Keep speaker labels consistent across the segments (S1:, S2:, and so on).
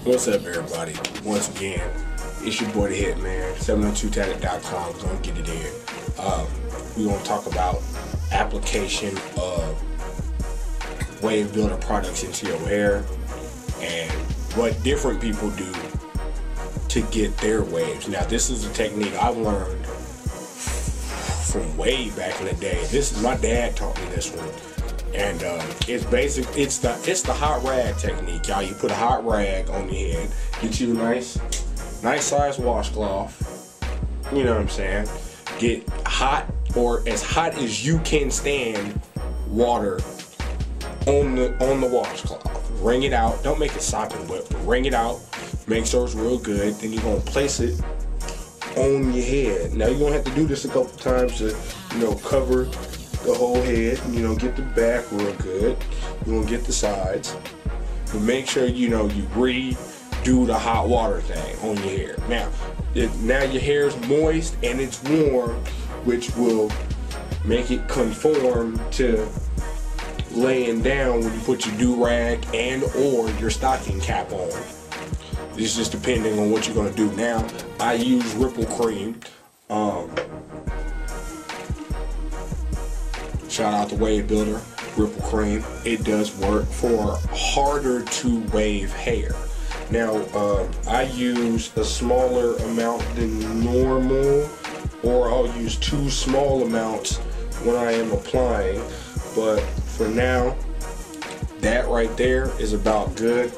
S1: What's up, everybody? Once again, it's your boy the Hitman, 702talent.com. We're gonna get it in. We're gonna talk about application of wave builder products into your hair and what different people do to get their waves. Now, this is a technique I've learned from way back in the day. This is my dad taught me this one. And it's basic. It's the hot rag technique, y'all. You put a hot rag on your head, get you a nice size washcloth. You know what I'm saying? Get hot or as hot as you can stand water on the washcloth. Wring it out. Don't make it sopping wet, but wring it out. Make sure it's real good. Then you're gonna place it on your head. Now you're gonna have to do this a couple times to cover the whole head, get the back real good. You're gonna get the sides, but make sure you redo the hot water thing on your hair. Now your hair is moist and it's warm, which will make it conform to laying down when you put your do-rag and or your stocking cap on. It's just depending on what you're gonna do. Now I use Ripple Cream. Shout out to Wave Builder, Ripple Cream. It does work for harder to wave hair. Now, I use a smaller amount than normal, or I'll use 2 small amounts when I am applying. But for now, that right there is about good.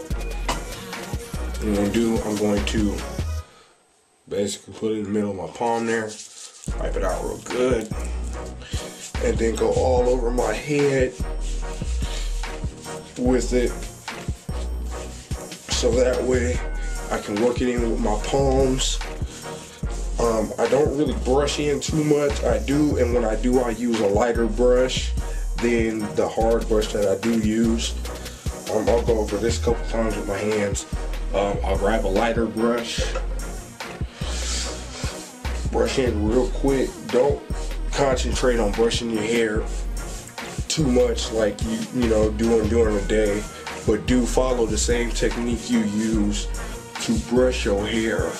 S1: What I'm going to basically put it in the middle of my palm there, wipe it out real good, and then go all over my head with it, so that way I can work it in with my palms. I don't really brush in too much. I do, and when I do, I use a lighter brush than the hard brush that I do use. I'll go over this a couple times with my hands. I'll grab a lighter brush, brush in real quick. Don't concentrate on brushing your hair too much like doing during the day, but do follow the same technique you use to brush your hair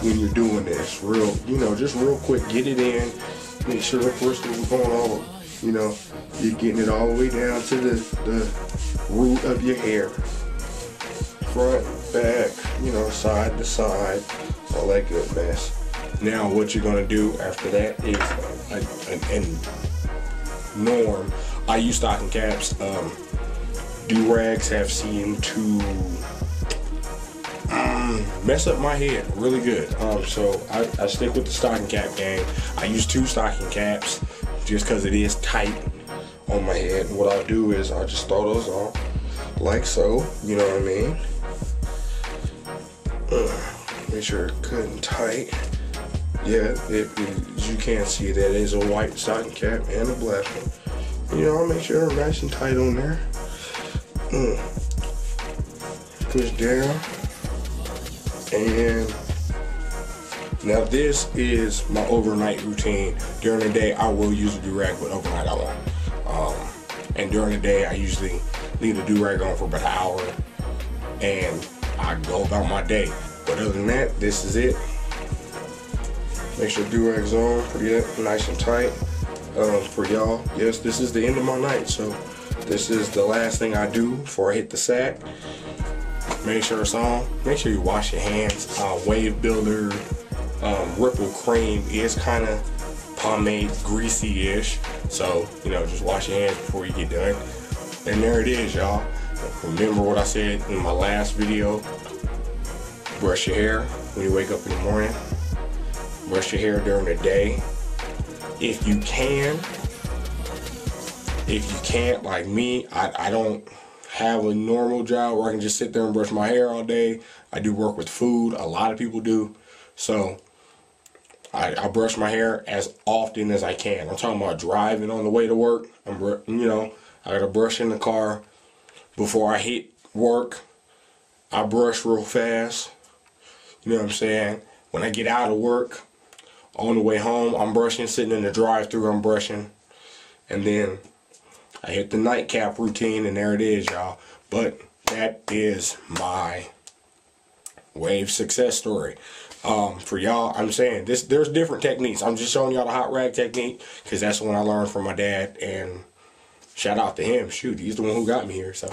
S1: when you're doing this. Just real quick, get it in. Make sure the first thing we're going all, you're getting it all the way down to the root of your hair, front, back, side to side, all that good mess. Now what you're gonna do after that is, norm, I use stocking caps. Do-rags have seemed to mess up my head really good. So I stick with the stocking cap game. I use 2 stocking caps just because it is tight on my head. And what I'll do is I'll just throw those on like so, you know what I mean? Make sure it's good and tight. Yeah, as you can see, that is a white stocking cap and a black one. I'll make sure they're nice and tight on there. Push down. And now this is my overnight routine. During the day, I will use a do-rag, but overnight I won't. And during the day, I usually leave the do-rag on for about an hour, and I go about my day. But other than that, this is it. Make sure do-rag's on, pretty nice and tight. For y'all, yes, this is the end of my night, so this is the last thing I do before I hit the sack. Make sure it's on. Make sure you wash your hands. Wave Builder Ripple Cream is kind of pomade greasy-ish, so just wash your hands before you get done. And there it is, y'all. Remember what I said in my last video. Brush your hair when you wake up in the morning. Brush your hair during the day. If you can. If you can't, like me, I don't have a normal job where I can just sit there and brush my hair all day. I do work with food. A lot of people do. So I brush my hair as often as I can. I'm talking about driving on the way to work. I got to brush in the car. Before I hit work, I brush real fast. You know what I'm saying? When I get out of work, on the way home, I'm brushing. Sitting in the drive-thru, I'm brushing. And then I hit the nightcap routine, and there it is, y'all. But that is my Wave success story. For y'all, I'm saying there's different techniques. I'm just showing y'all the hot rag technique because that's the one I learned from my dad, and shout out to him. Shoot, he's the one who got me here. So